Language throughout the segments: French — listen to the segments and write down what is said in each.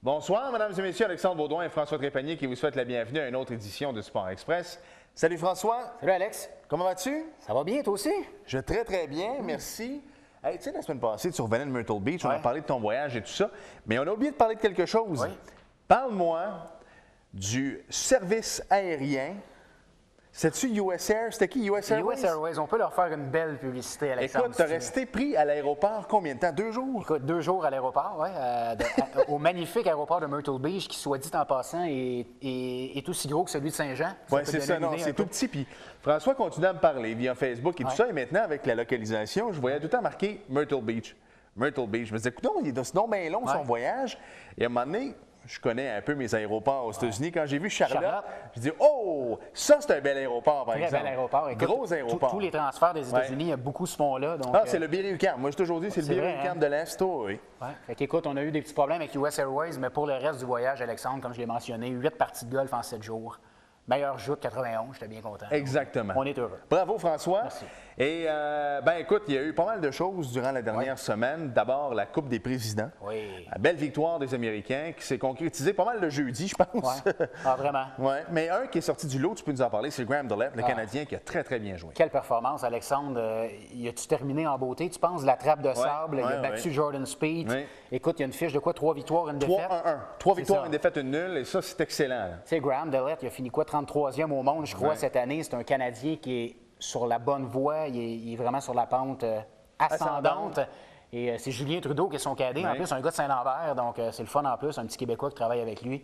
Bonsoir, mesdames et messieurs, Alexandre Baudouin et François Trépanier qui vous souhaitent la bienvenue à une autre édition de Sport Express. Salut François. Salut Alex. Comment vas-tu? Ça va bien, toi aussi? Je vais très, très bien, merci. Hey, tu sais, la semaine passée, tu revenais de Myrtle Beach, on a parlé de ton voyage et tout ça, mais on a oublié de parler de quelque chose. Oui. Parle-moi du service aérien. C'était-tu US Air? C'était qui, US Airways? US Airways, on peut leur faire une belle publicité, Alexandre. Écoute, tu as resté pris à l'aéroport combien de temps? 2 jours? Écoute, 2 jours à l'aéroport, oui, au magnifique aéroport de Myrtle Beach, qui, soit dit en passant, est aussi gros que celui de Saint-Jean. Oui, c'est ça, non, c'est tout petit. Puis François continue à me parler via Facebook et tout ça, et maintenant, avec la localisation, je voyais tout le temps marqué Myrtle Beach. Myrtle Beach. Je me disais, écoute, il est donc bien long son voyage. Et à un moment donné, je connais un peu mes aéroports aux États-Unis. Quand j'ai vu Charlotte, je dis, oh, ça, c'est un bel aéroport, par exemple. Très bel aéroport. Écoute, gros aéroport. Tous les transferts des États-Unis, il y a beaucoup se font là. Donc, c'est le Berry-UQAM. Moi, j'ai toujours dit, c'est le Berry-UQAM de l'Est, oui. Ouais. Fait qu'écoute, on a eu des petits problèmes avec US Airways, mais pour le reste du voyage, Alexandre, comme je l'ai mentionné, 8 parties de golf en 7 jours. Meilleur jeu de 91, j'étais bien content. Exactement. On est heureux. Bravo, François. Merci. Et, écoute, il y a eu pas mal de choses durant la dernière semaine. D'abord, la Coupe des présidents. Oui. La belle victoire des Américains qui s'est concrétisée pas mal le jeudi, je pense. Oui. Ah, vraiment. Ouais. Mais un qui est sorti du lot, tu peux nous en parler, c'est Graham Dolette, le Canadien, qui a très, très bien joué. Quelle performance, Alexandre. Y a-tu terminé en beauté, tu penses? La trappe de sable, il a battu Jordan Speed. Oui. Écoute, il y a une fiche de quoi? 3 victoires, une défaite? 3-1-1. 3 victoires, une défaite, une nulle. Et ça, c'est excellent. Tu sais, Graham Dolette, il a fini quoi? 33e au monde, je crois, cette année. C'est un Canadien qui est sur la bonne voie. Il est vraiment sur la pente ascendante. Et c'est Julien Trudeau qui est son cadet. En plus, un gars de Saint-Lambert. Donc, c'est le fun en plus. Un petit Québécois qui travaille avec lui.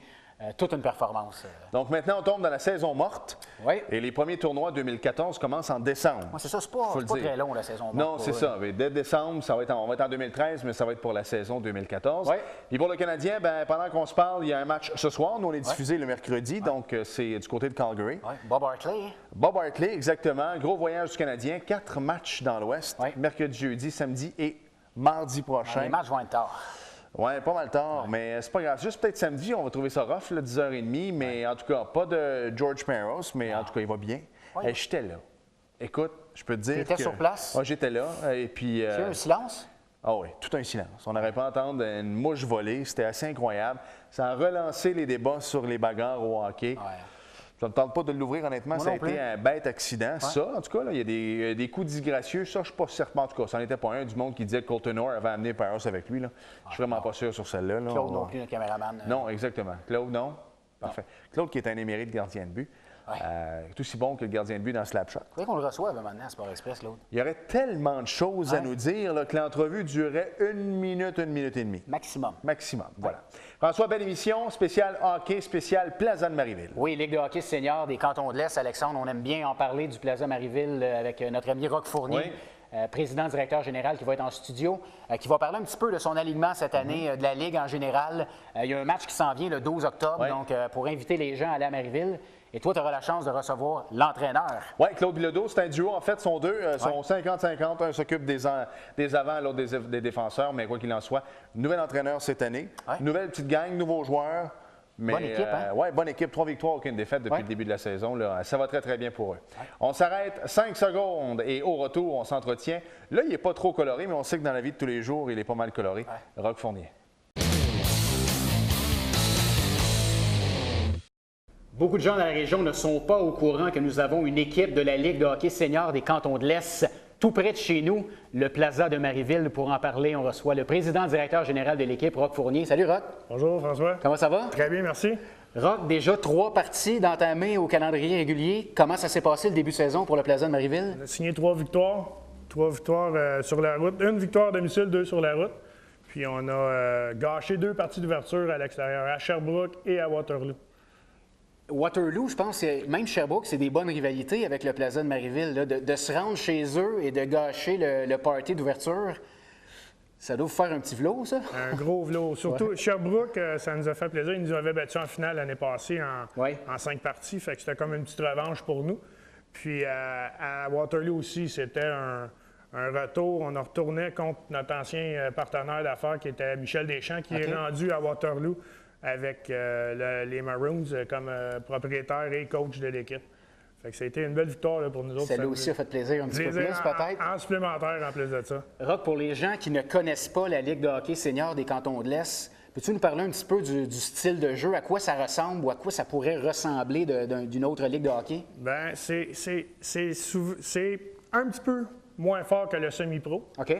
Toute une performance. Donc maintenant, on tombe dans la saison morte. Oui. Et les premiers tournois 2014 commencent en décembre. Ouais, c'est ça, c'est pas très long, la saison morte. Non, c'est ça. Mais dès décembre, on va être en 2013, mais ça va être pour la saison 2014. Oui. Et pour le Canadien, pendant qu'on se parle, il y a un match ce soir. Nous, on est diffusé le mercredi, donc c'est du côté de Calgary. Oui. Bob Hartley. Bob Hartley, exactement. Gros voyage du Canadien. 4 matchs dans l'Ouest. Oui. Mercredi, jeudi, samedi et mardi prochain. Les matchs vont être tard. Oui, pas mal tard, mais c'est pas grave. Juste peut-être samedi, on va trouver ça rough, là, 10h30, mais en tout cas, pas de George Peros, mais en tout cas, il va bien. Oui. J'étais là. Écoute, je peux te dire T'étais sur place? Oui, j'étais là. Et puis... Il y a eu un silence? Ah oui, tout un silence. On n'aurait pas entendre une mouche voler. C'était assez incroyable. Ça a relancé les débats sur les bagarres au hockey. Ouais. Ça ne tente pas de l'ouvrir, honnêtement. Moi ça a non plus. été un bête accident. Ça, en tout cas, là, il y a des coups disgracieux. Ça, je ne suis pas certain. En tout cas, ça n'en était pas un. Du monde qui disait que Colton Orr avait amené Peros avec lui. Là. Je suis vraiment pas sûr sur celle-là. Là. Claude non plus, notre caméraman. Non, exactement. Claude, non. Parfait. Claude, qui est un émérite gardien de but. Ouais. Est aussi bon que le gardien de but dans Slapshot. Il faudrait qu'on le reçoive maintenant à Sport Express, Claude. Il y aurait tellement de choses à nous dire là, que l'entrevue durerait 1 minute et demie. Maximum. Maximum, voilà. François, belle émission, spéciale hockey, spéciale Plaza de Marieville. Oui, Ligue de hockey senior des Cantons de l'Est, Alexandre, on aime bien en parler du Plaza Marieville avec notre ami Roch Fournier, président directeur général qui va être en studio, qui va parler un petit peu de son alignement cette année, de la Ligue en général. Il y a un match qui s'en vient le 12 octobre, donc pour inviter les gens à aller à Marieville. Et toi, tu auras la chance de recevoir l'entraîneur. Oui, Claude Bilodeau, c'est un duo. En fait, sont deux, sont 50-50. Un s'occupe des avants, l'autre des défenseurs, mais quoi qu'il en soit, nouvel entraîneur cette année. Nouvelle petite gang, nouveaux joueurs. Mais, bonne équipe, hein? Oui, bonne équipe. 3 victoires, aucune défaite depuis le début de la saison. Là. Ça va très, très bien pour eux. On s'arrête 5 secondes et au retour, on s'entretient. Là, il n'est pas trop coloré, mais on sait que dans la vie de tous les jours, il est pas mal coloré. Roch Fournier. Beaucoup de gens dans la région ne sont pas au courant que nous avons une équipe de la Ligue de hockey senior des Cantons de l'Est tout près de chez nous, le Plaza de Marieville. Pour en parler, on reçoit le président directeur général de l'équipe, Roch Fournier. Salut, Roch. Bonjour, François. Comment ça va? Très bien, merci. Roch, déjà 3 parties d'entamées au calendrier régulier. Comment ça s'est passé le début de saison pour le Plaza de Marieville? On a signé 3 victoires. 3 victoires sur la route. 1 victoire à domicile, 2 sur la route. Puis on a gâché 2 parties d'ouverture à l'extérieur, à Sherbrooke et à Waterloo. Waterloo, je pense, même Sherbrooke, c'est des bonnes rivalités avec le Plaza de Marieville. Là, de se rendre chez eux et de gâcher le party d'ouverture, ça doit vous faire un petit vlot, ça? Un gros vlot. Surtout Sherbrooke, ça nous a fait plaisir. Ils nous avaient battus en finale l'année passée en 5 parties. Fait que c'était comme une petite revanche pour nous. Puis à Waterloo aussi, c'était un retour. On en retournait contre notre ancien partenaire d'affaires qui était Michel Deschamps, qui est rendu à Waterloo avec les Maroons comme propriétaire et coach de l'équipe. Fait que ça a été une belle victoire là, pour nous autres. Celle-là aussi a fait plaisir un petit peu plus, peut-être. En supplémentaire, en plus de ça. Roch, pour les gens qui ne connaissent pas la Ligue de hockey senior des Cantons de l'Est, Peux-tu nous parler un petit peu du style de jeu, à quoi ça ressemble ou à quoi ça pourrait ressembler d'une autre ligue de hockey? Bien, c'est un petit peu moins fort que le semi-pro. OK.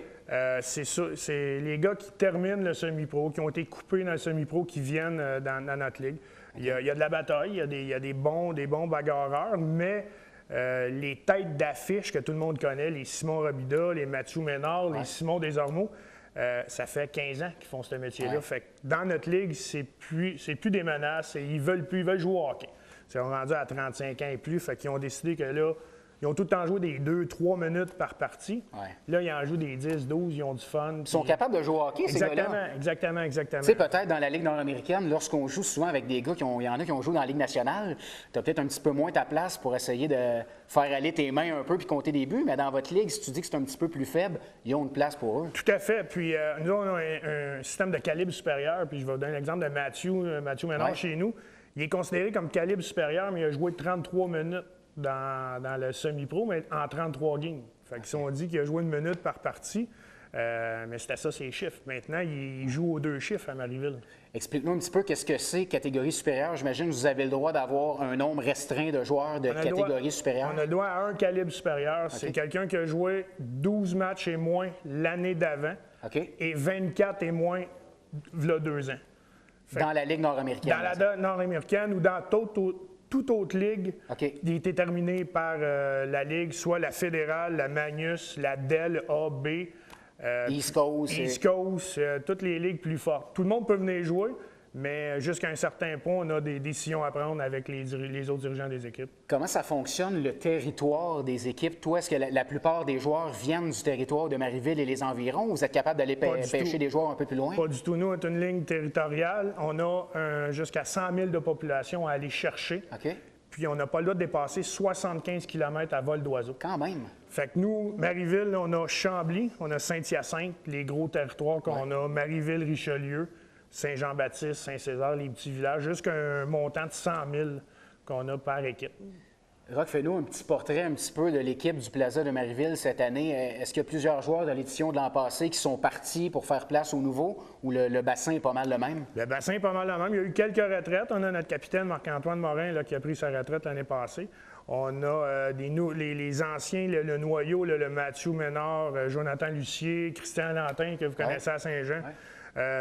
C'est les gars qui terminent le semi-pro, qui ont été coupés dans le semi-pro, qui viennent dans notre ligue. Okay. Il y a de la bataille, il y a des bons bagarreurs, mais les têtes d'affiche que tout le monde connaît, les Simon Robida, les Mathieu Ménard, les Simon Desormeaux, ça fait 15 ans qu'ils font ce métier-là. Fait que dans notre ligue, c'est plus des menaces, ils veulent jouer au hockey. Ils sont rendus à 35 ans et plus, fait qu'ils ont décidé que là, ils ont tout le temps joué des 2-3 minutes par partie. Ouais. Là, ils en jouent des 10-12, ils ont du fun. Ils sont capables de jouer au hockey, ces gars-là. Exactement. Tu sais, peut-être dans la Ligue nord-américaine, lorsqu'on joue souvent avec des gars il y en a qui ont joué dans la Ligue nationale, tu as peut-être un petit peu moins ta place pour essayer de faire aller tes mains un peu puis compter des buts, mais dans votre Ligue, si tu dis que c'est un petit peu plus faible, ils ont une place pour eux. Tout à fait. Puis nous, on a un système de calibre supérieur, puis je vais vous donner l'exemple de Mathieu Ménard chez nous. Il est considéré comme calibre supérieur, mais il a joué 33 minutes. Dans le semi-pro, mais en 33 games. Fait qu'ils ont dit qu'il a joué 1 minute par partie, mais c'était ça ses chiffres. Maintenant, il joue aux 2 chiffres à Marieville. Explique-nous un petit peu qu'est-ce que c'est catégorie supérieure. J'imagine que vous avez le droit d'avoir un nombre restreint de joueurs de catégorie supérieure. On a le droit à un calibre supérieur. Okay. C'est quelqu'un qui a joué 12 matchs et moins l'année d'avant et 24 et moins il y a 2 ans. Dans la Ligue nord-américaine. Dans la nord-américaine ou dans toute autre ligue qui est déterminée par la Ligue, soit la fédérale, la Magnus, la DEL, A, B, East Coast, toutes les ligues plus fortes. Tout le monde peut venir jouer, mais jusqu'à un certain point, on a des décisions à prendre avec les autres dirigeants des équipes. Comment ça fonctionne, le territoire des équipes? Toi, est-ce que la plupart des joueurs viennent du territoire de Marieville et les environs, ou vous êtes capable d'aller pêcher des joueurs un peu plus loin? Pas du tout. Nous, on est une ligne territoriale. On a jusqu'à 100 000 de population à aller chercher. Puis on n'a pas le droit de dépasser 75 km à vol d'oiseau. Quand même. Fait que nous, Marieville, on a Chambly, on a Saint-Hyacinthe, les gros territoires qu'on a, Marieville, Richelieu, Saint-Jean-Baptiste, Saint-Césaire, les petits villages, jusqu'à un montant de 100 000 qu'on a par équipe. Roch, fais-nous un petit portrait un petit peu de l'équipe du Plaza de Marieville cette année. Est-ce qu'il y a plusieurs joueurs de l'édition de l'an passé qui sont partis pour faire place aux nouveaux, ou le bassin est pas mal le même? Le bassin est pas mal le même. Il y a eu quelques retraites. On a notre capitaine Marc-Antoine Morin là, qui a pris sa retraite l'année passée. On a les anciens, le noyau, le Mathieu Ménard, Jonathan Lucier, Christian Lantin, que vous connaissez à Saint-Jean.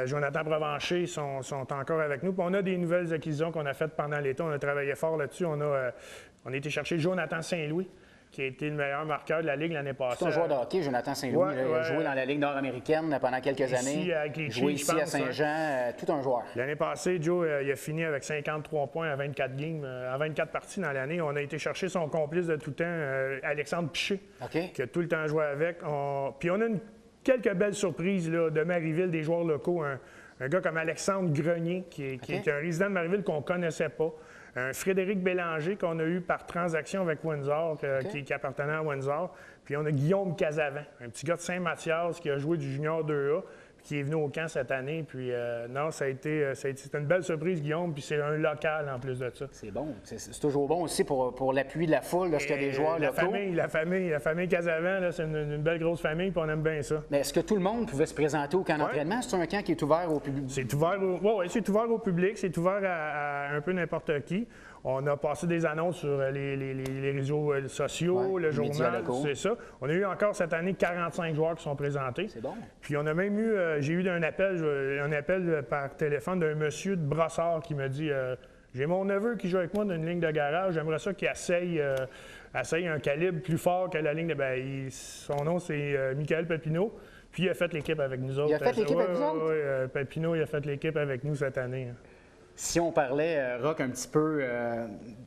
Jonathan Provencher sont encore avec nous. Puis on a des nouvelles acquisitions qu'on a faites pendant l'été. On a travaillé fort là-dessus. On a été chercher Jonathan Saint-Louis, qui a été le meilleur marqueur de la Ligue l'année passée. C'est un joueur de hockey, Jonathan Saint-Louis. Il a joué dans la Ligue nord-américaine pendant quelques années. Joué ici à Saint-Jean, tout un joueur. L'année passée, Joe, il a fini avec 53 points à 24 games, à 24 parties dans l'année. On a été chercher son complice de tout temps, Alexandre Piché, qui a tout le temps joué avec. Puis on a quelques belles surprises là, de Marieville, des joueurs locaux. Un gars comme Alexandre Grenier, qui est un résident de Marieville qu'on ne connaissait pas. Un Frédéric Bélanger qu'on a eu par transaction avec Windsor, qui appartenait à Windsor. Puis on a Guillaume Casavant, un petit gars de Saint-Mathias qui a joué du junior 2A, qui est venu au camp cette année. Puis non, c'était une belle surprise, Guillaume, puis c'est un local en plus de ça. C'est bon. C'est toujours bon aussi pour l'appui de la foule lorsqu'il y a des joueurs locaux. La famille Casavant, c'est une belle grosse famille, puis on aime bien ça. Mais est-ce que tout le monde pouvait se présenter au camp d'entraînement? C'est un camp qui est ouvert au public? C'est ouvert c'est ouvert au public, c'est ouvert à un peu n'importe qui. On a passé des annonces sur les réseaux sociaux, le journal, c'est ça. On a eu encore cette année 45 joueurs qui sont présentés. C'est bon. Puis on a même eu, j'ai eu un appel par téléphone d'un monsieur de Brossard qui me dit j'ai mon neveu qui joue avec moi dans une ligne de garage, j'aimerais ça qu'il essaye un calibre plus fort que la ligne de... son nom, c'est Michael Papineau. Puis il a fait l'équipe avec nous autres. Il a fait l'équipe avec vous autres? Oui, Papineau, il a fait l'équipe avec nous cette année. Si on parlait, Roch, un petit peu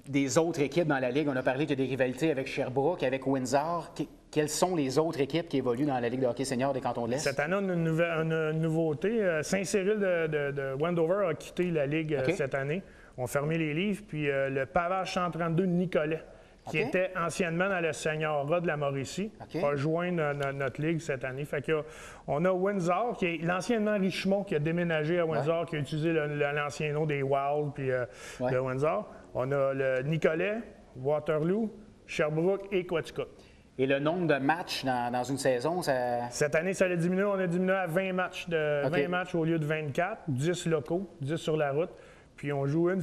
des autres équipes dans la Ligue, on a parlé qu'il y a des rivalités avec Sherbrooke, avec Windsor. Quelles sont les autres équipes qui évoluent dans la Ligue de hockey senior des Cantons de l'Est? Cette année, on a une nouveauté. Saint-Cyril de Wendover a quitté la Ligue cette année. On a fermé les livres. Puis le Pavage 132 de Nicolet, qui était anciennement dans le Senior A de la Mauricie, a rejoint notre ligue cette année. Fait on a Windsor, qui est l'anciennement Richemont, qui a déménagé à Windsor, qui a utilisé l'ancien nom des Wild puis de Windsor. On a le Nicolet, Waterloo, Sherbrooke et Quaticook. Et le nombre de matchs dans une saison, ça... Cette année, ça a diminué. On a diminué à 20 matchs, 20 matchs au lieu de 24, 10 locaux, 10 sur la route. Puis on joue une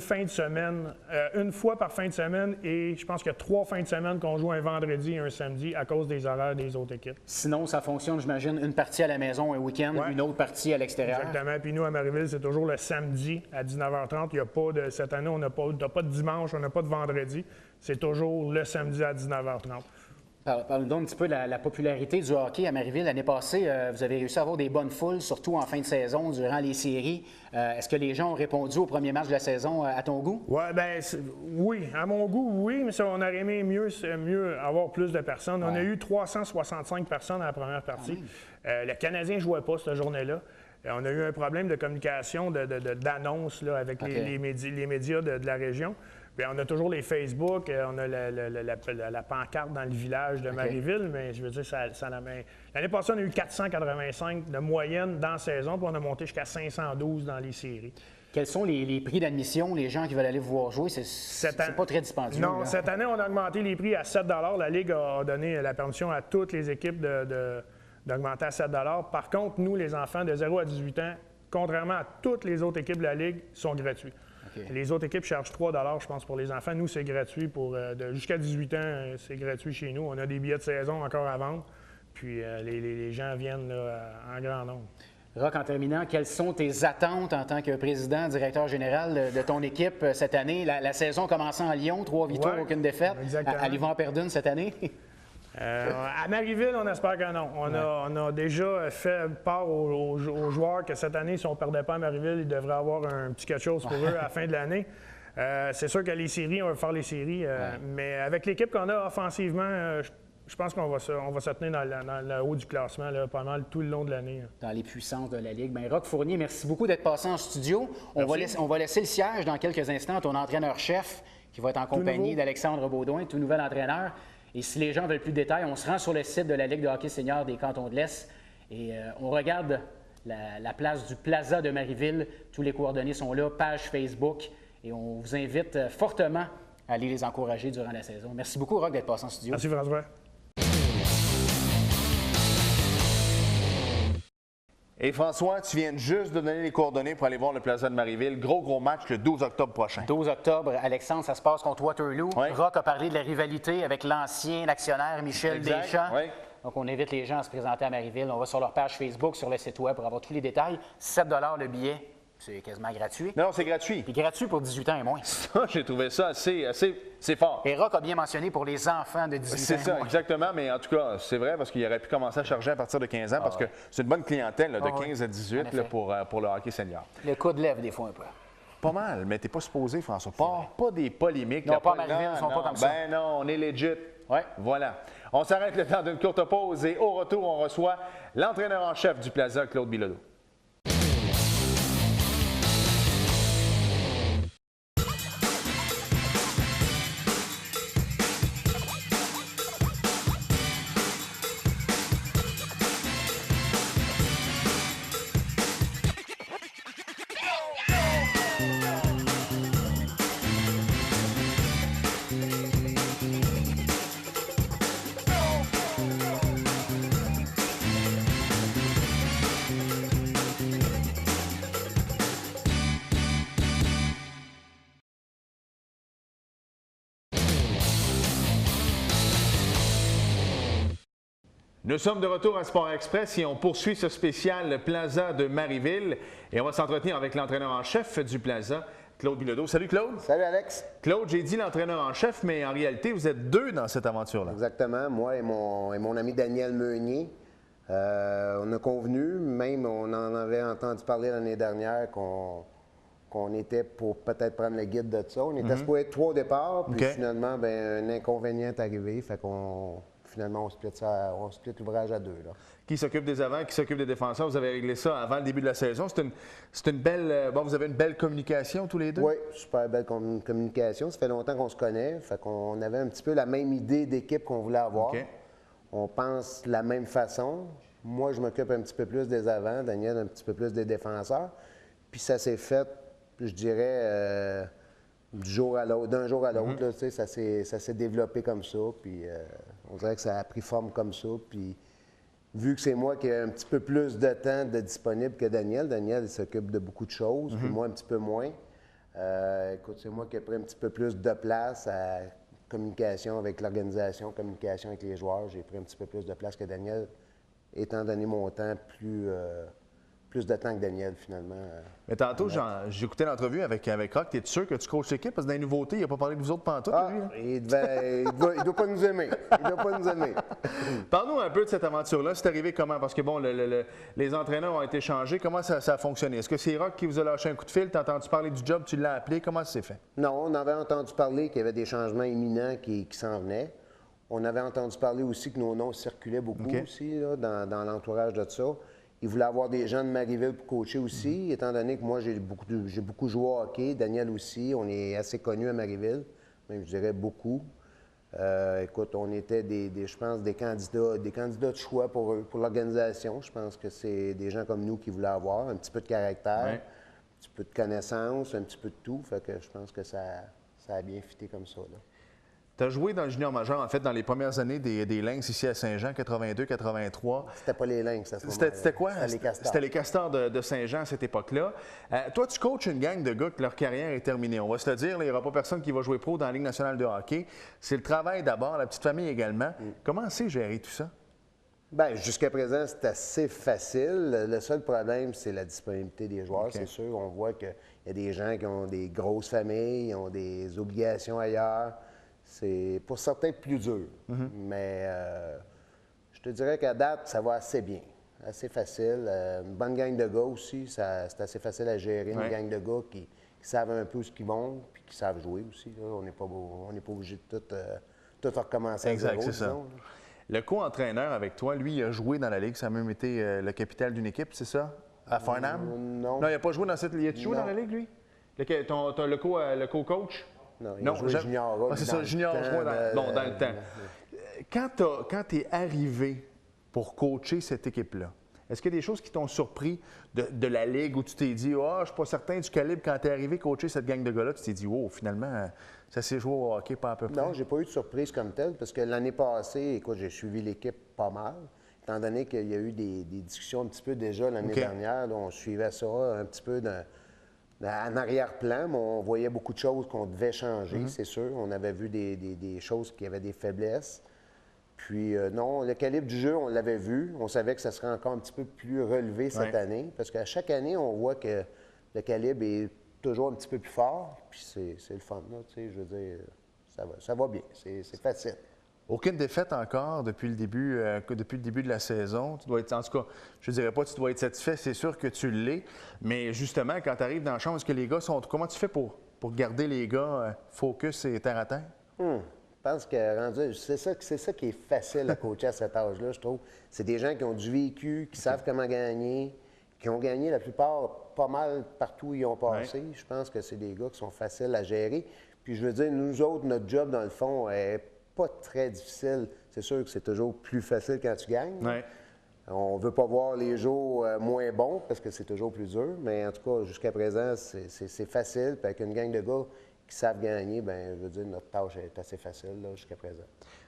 fois par fin de semaine, et je pense qu'il y a 3 fins de semaine qu'on joue un vendredi et un samedi à cause des horaires des autres équipes. Sinon, ça fonctionne, j'imagine, une partie à la maison un week-end, une autre partie à l'extérieur. Exactement. Puis nous, à Marieville, c'est toujours le samedi à 19h30. Il y a pas de, cette année, on n'a pas de dimanche, on n'a pas de vendredi. C'est toujours le samedi à 19h30. Parle-nous donc un petit peu de la popularité du hockey à Marieville. L'année passée, vous avez réussi à avoir des bonnes foules, surtout en fin de saison, durant les séries. Est-ce que les gens ont répondu au premier match de la saison à ton goût? Ouais, oui. À mon goût, oui, mais ça, on aurait aimé mieux avoir plus de personnes. On a eu 365 personnes à la première partie. Le Canadien ne jouait pas cette journée-là. On a eu un problème de communication, d'annonce avec les médias de la région. Bien, on a toujours les Facebook, on a la pancarte dans le village de Marieville, mais je veux dire, l'année passée, on a eu 485 de moyenne dans la saison, puis on a monté jusqu'à 512 dans les séries. Quels sont les prix d'admission, les gens qui veulent aller vous voir jouer? C'est pas très dispendieux. Non, là. Cette année, on a augmenté les prix à 7 $. La Ligue a donné la permission à toutes les équipes d'augmenter à 7 $. Par contre, nous, les enfants de 0 à 18 ans, contrairement à toutes les autres équipes de la Ligue, sont gratuits. Les autres équipes chargent 3 $, je pense, pour les enfants. Nous, c'est gratuit. Jusqu'à 18 ans, c'est gratuit chez nous. On a des billets de saison encore à vendre. Puis les gens viennent là, en grand nombre. Roch, en terminant, quelles sont tes attentes en tant que président, directeur général de ton équipe cette année? La saison commençant à Lyon, 3 victoires, aucune défaite. Allez-vous en perdre une cette année? À Marieville, on espère que non. On a déjà fait part aux joueurs que cette année, si on ne perdait pas à Marieville, ils devraient avoir un petit quelque chose pour eux à la fin de l'année. C'est sûr que les séries, on va faire les séries. Mais avec l'équipe qu'on a offensivement, je pense qu'on va se tenir dans le haut du classement là, pas mal tout le long de l'année. Dans les puissances de la Ligue. Bien, Roch Fournier, merci beaucoup d'être passé en studio. On va laisser le siège dans quelques instants à ton entraîneur-chef qui va être en compagnie d'Alexandre Baudouin, tout nouvel entraîneur. Et si les gens veulent plus de détails, on se rend sur le site de la Ligue de hockey senior des Cantons de l'Est et on regarde la place du Plaza de Marieville. Tous les coordonnées sont là, page Facebook, et on vous invite fortement à aller les encourager durant la saison. Merci beaucoup, Roch, d'être passé en studio. Merci, François. Et François, tu viens juste de donner les coordonnées pour aller voir le Plaza de Marieville. Gros match le 12 octobre prochain. 12 octobre, Alexandre, ça se passe contre Waterloo. Oui. Roch a parlé de la rivalité avec l'ancien actionnaire Michel Deschamps. Oui. Donc, on invite les gens à se présenter à Marieville. On va sur leur page Facebook, sur le site web pour avoir tous les détails. 7 $ le billet. C'est quasiment gratuit. Non, c'est gratuit. Puis gratuit pour 18 ans et moins. Ça, j'ai trouvé ça assez c'est fort. Et Roch a bien mentionné pour les enfants de 18 ans C'est et ça, moins. exactement. Mais en tout cas, c'est vrai parce qu'il aurait pu commencer à charger à partir de 15 ans parce que c'est une bonne clientèle là, de 15 à 18 là, pour le hockey senior. Le coup de lèvre, des fois, un peu. Pas mal, mais t'es pas supposé, François. Pas des polémiques. Non, là, pas à Marieville, ils sont pas comme ça. Ben non, on est legit. Ouais. Voilà. On s'arrête le temps d'une courte pause et au retour, on reçoit l'entraîneur en chef du Plaza, Claude Bilodeau. Nous sommes de retour à Sport Express et on poursuit ce spécial Plaza de Marieville et on va s'entretenir avec l'entraîneur en chef du Plaza, Claude Bilodeau. Salut Claude. Salut Alex. Claude, j'ai dit l'entraîneur en chef, mais en réalité, vous êtes deux dans cette aventure-là. Exactement, moi et mon ami Daniel Meunier. On a convenu, même on en avait entendu parler l'année dernière qu'on était pour peut-être prendre le guide de ça. On était supposé être 3 au départ, puis finalement, un inconvénient est arrivé, fait qu'on... Finalement, on split l'ouvrage à 2. Là. Qui s'occupe des avants, qui s'occupe des défenseurs? Vous avez réglé ça avant le début de la saison. C'est une belle... Bon, vous avez une belle communication tous les deux? Oui, super belle communication. Ça fait longtemps qu'on se connaît. Fait qu'on avait un petit peu la même idée d'équipe qu'on voulait avoir. Okay. On pense de la même façon. Moi, je m'occupe un petit peu plus des avants. Daniel, un petit peu plus des défenseurs. Puis ça s'est fait, je dirais... d'un jour à l'autre, ça s'est développé comme ça, puis On dirait que ça a pris forme comme ça. Puis, vu que c'est moi qui ai un petit peu plus de temps de disponible que Daniel, Daniel il s'occupe de beaucoup de choses, puis moi un petit peu moins. Écoute, c'est moi qui ai pris un petit peu plus de place à communication avec l'organisation, communication avec les joueurs. J'ai pris un petit peu plus de place que Daniel, étant donné mon temps plus de temps que Daniel, finalement. Mais tantôt, j'écoutais l'entrevue avec Rock. T'es sûr que tu coaches l'équipe? Parce que dans les nouveautés, il n'a pas parlé de vous autres pantoutes, lui. Là. Il doit pas nous aimer. Il doit pas nous aimer. Parle-nous un peu de cette aventure-là. C'est arrivé comment? Parce que, bon, les entraîneurs ont été changés. Comment ça a fonctionné? Est-ce que c'est Rock qui vous a lâché un coup de fil? T'as entendu parler du job? Tu l'as appelé? Comment ça s'est fait? Non, on avait entendu parler qu'il y avait des changements imminents qui s'en venaient. On avait entendu parler aussi que nos noms circulaient beaucoup aussi là, dans l'entourage de ça. Il voulait avoir des gens de Marieville pour coacher aussi, étant donné que moi, j'ai beaucoup joué au hockey. Daniel aussi. On est assez connus à Marieville, même je dirais beaucoup. Écoute, on était je pense, des candidats de choix pour l'organisation. Je pense que c'est des gens comme nous qui voulaient avoir un petit peu de caractère, un petit peu de connaissance, un petit peu de tout. Fait que je pense que ça a bien fité comme ça, là. Tu as joué dans le junior majeur, en fait, dans les premières années des Lynx ici à Saint-Jean, 82-83. C'était pas les Lynx à ce moment-là. C'était quoi? C'était les Castors. C'était les Castors de Saint-Jean à cette époque-là. Toi, tu coaches une gang de gars que leur carrière est terminée. On va se le dire, là, il n'y aura pas personne qui va jouer pro dans la Ligue nationale de hockey. C'est le travail d'abord, la petite famille également. Comment c'est gérer tout ça? Bien, jusqu'à présent, c'est assez facile. Le seul problème, c'est la disponibilité des joueurs, c'est sûr. On voit qu'il y a des gens qui ont des grosses familles, ils ont des obligations ailleurs. C'est pour certains plus dur. Mais je te dirais qu'à date, ça va assez bien. Assez facile. Une bonne gang de gars aussi, c'est assez facile à gérer. Une gang de gars qui savent un peu ce qu'ils vont puis qui savent jouer aussi. Là. On n'est pas obligé de tout recommencer à zéro. C'est ça. Le co-entraîneur avec toi, lui, il a joué dans la Ligue. Ça a même été le capital d'une équipe, c'est ça? À Farnham? Non. Non, il n'a pas joué dans cette Ligue. Il a joué dans la Ligue, lui? Le co-coach? Non, il a joué junior. C'est ça, junior, dans le temps. Quand tu es arrivé pour coacher cette équipe-là, est-ce qu'il y a des choses qui t'ont surpris de la Ligue où tu t'es dit, je ne suis pas certain du calibre quand tu es arrivé coacher cette gang de gars-là, tu t'es dit, finalement, ça s'est joué au hockey pas à peu près? Non, j'ai pas eu de surprise comme telle parce que l'année passée, écoute, j'ai suivi l'équipe pas mal. Étant donné qu'il y a eu des discussions un petit peu déjà l'année dernière, là, on suivait ça un petit peu en arrière-plan, mais on voyait beaucoup de choses qu'on devait changer, c'est sûr. On avait vu des choses qui avaient des faiblesses. Puis non, le calibre du jeu, on l'avait vu. On savait que ça serait encore un petit peu plus relevé cette année. Parce qu'à chaque année, on voit que le calibre est toujours un petit peu plus fort. Puis c'est le fun, là, tu sais, je veux dire, ça va bien. C'est facile. Aucune défaite encore depuis le début de la saison. Tu dois être, en tout cas, je ne dirais pas que tu dois être satisfait, c'est sûr que tu l'es. Mais justement, quand tu arrives dans la chambre, est-ce que les gars sont. Comment tu fais pour garder les gars focus et terre à terre? Je pense que c'est ça qui est facile à coacher à cet âge-là, je trouve. C'est des gens qui ont du vécu, qui savent comment gagner, qui ont gagné la plupart pas mal partout où ils ont passé. Je pense que c'est des gars qui sont faciles à gérer. Puis je veux dire, nous autres, notre job, dans le fond, est pas très difficile. C'est sûr que c'est toujours plus facile quand tu gagnes. On ne veut pas voir les jours moins bons parce que c'est toujours plus dur. Mais en tout cas, jusqu'à présent, c'est facile. Puis avec une gang de gars qui savent gagner, bien, je veux dire, notre tâche est assez facile là, jusqu'à présent.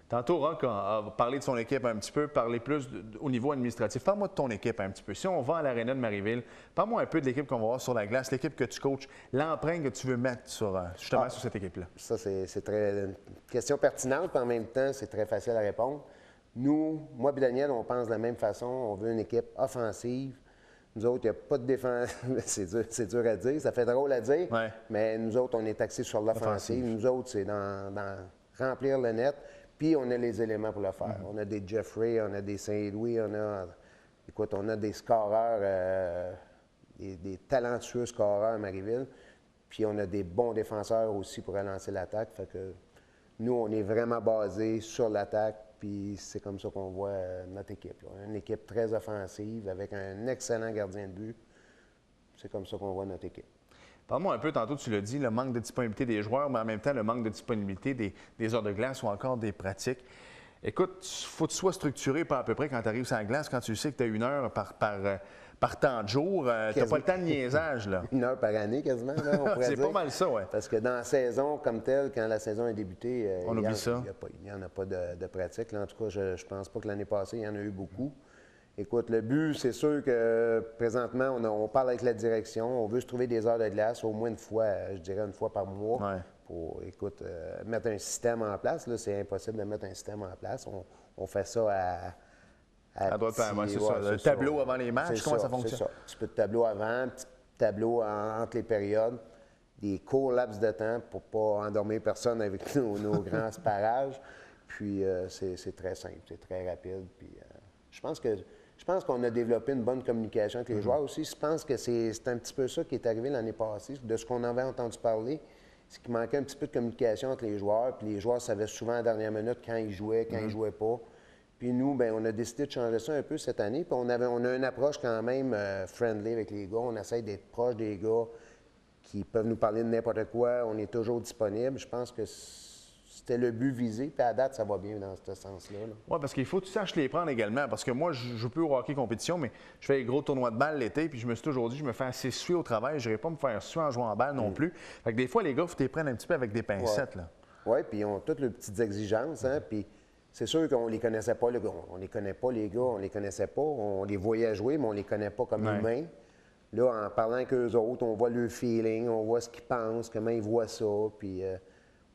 Tantôt, Rock a parlé de son équipe un petit peu, parlé plus au niveau administratif. Parle-moi de ton équipe un petit peu. Si on va à l'Aréna de Marieville, parle-moi un peu de l'équipe qu'on va voir sur la glace, l'équipe que tu coaches, l'empreinte que tu veux mettre justement sur cette équipe-là. Ça, c'est une question pertinente, mais en même temps, c'est très facile à répondre. Nous, moi et Daniel, on pense de la même façon. On veut une équipe offensive. Nous autres, il n'y a pas de défense. c'est dur à dire. Ça fait drôle à dire. Mais nous autres, on est axés sur l'offensive. Nous autres, c'est dans remplir le net. Puis, on a les éléments pour le faire. On a des Jeffrey, on a des Saint-Louis, on a des scoreurs, des talentueux scoreurs à Marieville. Puis, on a des bons défenseurs aussi pour relancer l'attaque. Fait que nous, on est vraiment basé sur l'attaque. Puis, c'est comme ça qu'on voit notre équipe. Là. Une équipe très offensive avec un excellent gardien de but. C'est comme ça qu'on voit notre équipe. Parle-moi un peu, tantôt tu l'as dit, le manque de disponibilité des joueurs, mais en même temps le manque de disponibilité des heures de glace ou encore des pratiques. Écoute, il faut que tu sois structuré pas à peu près quand tu arrives sur la glace, quand tu sais que tu as 1 heure par temps de jour. Tu n'as pas le temps de niaisage, là. 1 heure par année, quasiment, là, on pourrait C'est dire. pas mal ça, oui. Parce que dans la saison comme telle, quand la saison a débuté, On oublie ça. Il n'y en a pas de pratique. Là. En tout cas, je ne pense pas que l'année passée, il y en a eu beaucoup. Écoute, le but, c'est sûr que présentement, on parle avec la direction. On veut se trouver des heures de glace au moins une fois, je dirais une fois par mois, pour, écoute, mettre un système en place. Là, c'est impossible de mettre un système en place. On fait ça À droite, c'est ça. Le tableau avant les matchs, comment ça fonctionne? C'est ça. Un petit peu de tableau avant, un petit tableau entre les périodes, des courts laps de temps pour ne pas endormir personne avec nos grands parages. Puis c'est très simple, c'est très rapide. Puis je pense qu'on a développé une bonne communication avec les joueurs aussi. Je pense que c'est un petit peu ça qui est arrivé l'année passée. De ce qu'on avait entendu parler, c'est qu'il manquait un petit peu de communication entre les joueurs. Puis les joueurs savaient souvent à la dernière minute quand ils jouaient, quand ils ne jouaient pas. Puis nous, bien, on a décidé de changer ça un peu cette année. Puis on a une approche quand même friendly avec les gars. On essaie d'être proche des gars qui peuvent nous parler de n'importe quoi. On est toujours disponible. Je pense que c'était le but visé. Puis à date, ça va bien dans ce sens-là. Oui, parce qu'il faut que tu saches les prendre également. Parce que moi, je joue plus au hockey compétition, mais je fais les gros tournois de balle l'été. Puis je me suis toujours dit, je me fais assez suer au travail. Je n'irai pas me faire suer en jouant en balle non plus. Fait que des fois, les gars, il faut les prendre un petit peu avec des pincettes. Oui, puis ils ont toutes leurs petites exigences. Hein, puis c'est sûr qu'on les connaissait pas, les gars. On les connaît pas, les gars. On les connaissait pas. On les voyait jouer, mais on les connaît pas comme humains. Là, en parlant avec eux autres, on voit leur feeling, on voit ce qu'ils pensent, comment ils voient ça. Puis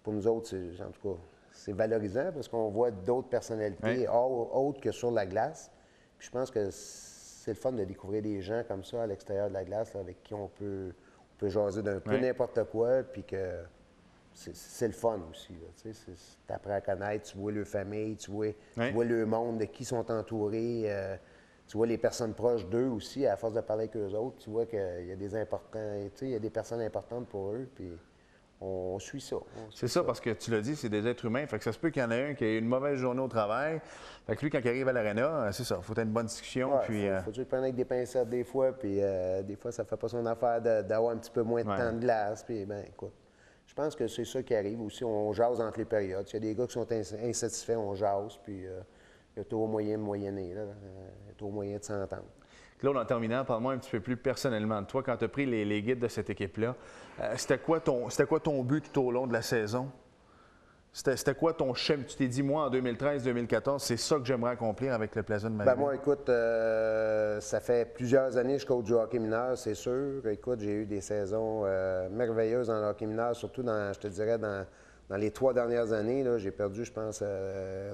pour nous autres, en tout cas, c'est valorisant parce qu'on voit d'autres personnalités autres que sur la glace. Puis je pense que c'est le fun de découvrir des gens comme ça à l'extérieur de la glace, là, avec qui on peut jaser d'un peu n'importe quoi, puis que c'est le fun aussi. Tu apprends à connaître, tu vois leur famille, tu vois le monde, de qui sont entourés, tu vois les personnes proches d'eux aussi, à force de parler avec eux autres, tu vois qu'il y a des importants, il y a des personnes importantes pour eux, puis on suit ça. C'est ça, parce que tu l'as dit, c'est des êtres humains. Fait que ça se peut qu'il y en ait un qui ait une mauvaise journée au travail. Fait que lui, quand il arrive à l'aréna, c'est ça, il faut avoir une bonne discussion. Il faut le prendre avec des pincettes des fois, puis des fois, ça fait pas son affaire d'avoir un petit peu moins de temps de glace. Puis, ben, écoute, je pense que c'est ça qui arrive aussi. On jase entre les périodes. S'il y a des gars qui sont insatisfaits, on jase, puis il y a toujours moyen de moyenner, il y a toujours moyen de s'entendre. Claude, en terminant, parle-moi un petit peu plus personnellement de toi. Quand tu as pris les guides de cette équipe-là, c'était quoi ton but tout au long de la saison? C'était quoi ton schéma? Tu t'es dit, moi, en 2013-2014, c'est ça que j'aimerais accomplir avec le Plaza de Marieville? Ben moi, écoute, ça fait plusieurs années que je coach du hockey mineur, c'est sûr. Écoute, j'ai eu des saisons merveilleuses dans le hockey mineur, surtout je te dirais, dans les 3 dernières années. J'ai perdu, je pense,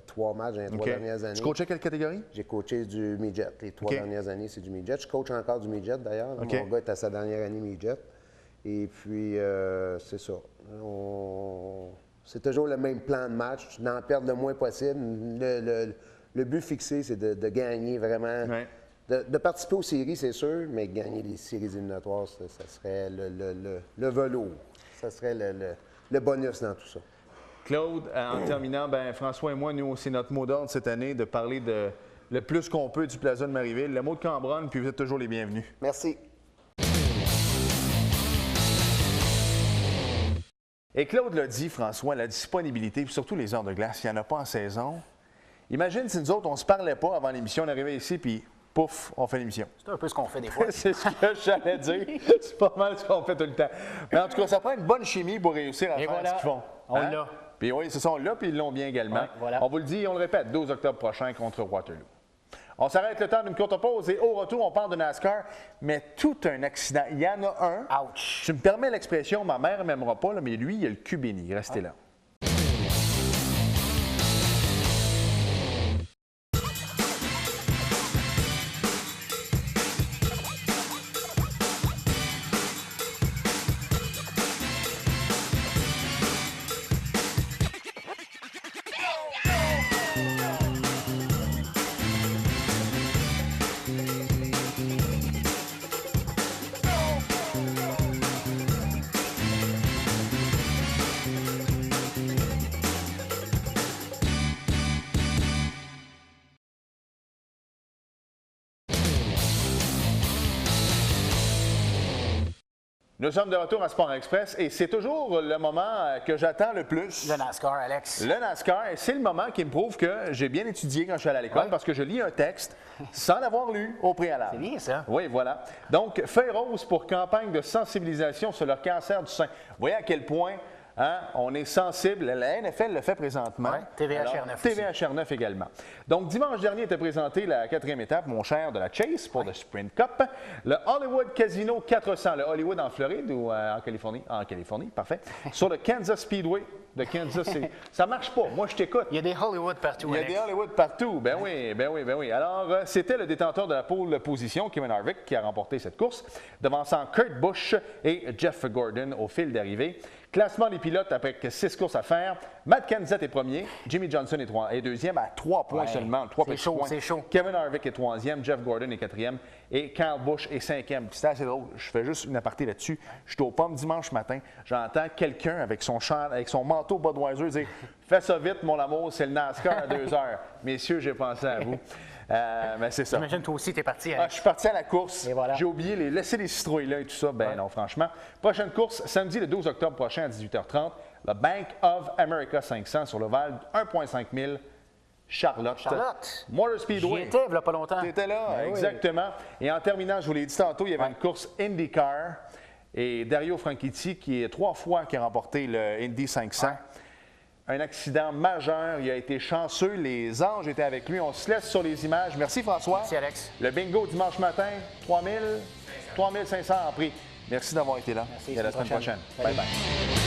3 matchs dans les 3 dernières années. Tu coachais quelle catégorie? J'ai coaché du midget. Les 3 dernières années, c'est du midget. Je coach encore du midget, d'ailleurs. Mon gars est à sa dernière année midget. Et puis, c'est ça. C'est toujours le même plan de match, d'en perdre le moins possible. Le but fixé, c'est de gagner vraiment, de participer aux séries, c'est sûr, mais gagner les séries éliminatoires, ça serait le velours. Ça serait le bonus dans tout ça. Claude, en terminant, François et moi, nous, c'est notre mot d'ordre cette année de parler le plus qu'on peut du Plaza de Marieville. Le mot de Cambronne, puis vous êtes toujours les bienvenus. Merci. Et Claude l'a dit, François, la disponibilité, puis surtout les heures de glace, il n'y en a pas en saison. Imagine si nous autres, on ne se parlait pas avant l'émission, on arrivait ici, puis pouf, on fait l'émission. C'est un peu ce qu'on fait des fois. C'est ce que j'allais dire. C'est pas mal ce qu'on fait tout le temps. Mais en tout cas, ça prend une bonne chimie pour réussir à faire ce qu'ils font. On l'a. Puis oui, c'est ça, on l'a, puis ils l'ont bien également. Ouais, voilà. On vous le dit, on le répète, 12 octobre prochain contre Waterloo. On s'arrête le temps d'une courte pause et au retour, on parle de NASCAR, mais tout un accident. Il y en a un. Ouch! Tu me permets l'expression, ma mère ne m'aimera pas, là, mais lui, il a le cul béni. Restez là. Nous sommes de retour à Sport Express et c'est toujours le moment que j'attends le plus. Le NASCAR, Alex. Le NASCAR, et c'est le moment qui me prouve que j'ai bien étudié quand je suis allé à l'école parce que je lis un texte sans l'avoir lu au préalable. C'est bien ça. Oui, voilà. Donc, feuille rose pour campagne de sensibilisation sur le cancer du sein. Vous voyez à quel point on est sensible. La NFL le fait présentement. Oui, TVHR9 TVHR9 également. Donc, dimanche dernier était présentée la 4e étape, mon cher, de la Chase pour le Sprint Cup. Le Hollywood Casino 400, le Hollywood en Floride ou en Californie? En Californie, parfait. Sur le Kansas Speedway de Kansas City. Ça marche pas. Moi, je t'écoute. Il y a des Hollywood partout, Il y a Alex. des Hollywood partout. Ben oui. Alors, c'était le détenteur de la pole position, Kevin Harvick, qui a remporté cette course, devançant Kurt Busch et Jeff Gordon au fil d'arrivée. Classement des pilotes avec 6 courses à faire. Matt Kenseth est premier. Jimmy Johnson est deuxième à 3 points seulement. 3 petits points. C'est chaud. Kevin Harvick est 3e. Jeff Gordon est 4e. Et Kyle Busch est 5e. C'était assez drôle. Je fais juste une aparté là-dessus. Je suis aux pommes dimanche matin. J'entends quelqu'un avec son manteau Budweiser dire « Fais ça vite, mon amour, c'est le NASCAR à 2 heures. » Messieurs, j'ai pensé à vous. Mais c'est ça. J'imagine toi aussi, tu es parti. Alex. Je suis parti à la course. Et voilà. J'ai oublié laisser les citrouilles là et tout ça. Ben non, franchement. Prochaine course, samedi le 12 octobre prochain à 18h30. Le Bank of America 500 sur l'Oval, 1,5 000. Charlotte. Motor Speedway. J'y étais, il n'y a pas longtemps. Tu étais là, exactement. Et en terminant, je vous l'ai dit tantôt, il y avait une course IndyCar. Et Dario Franchitti, qui est 3 fois qui a remporté le Indy 500. Un accident majeur. Il a été chanceux. Les anges étaient avec lui. On se laisse sur les images. Merci, François. Merci, Alex. Le bingo dimanche matin, 3 500 en prix. Merci d'avoir été là. Merci. Et à la semaine prochaine. Bye bye.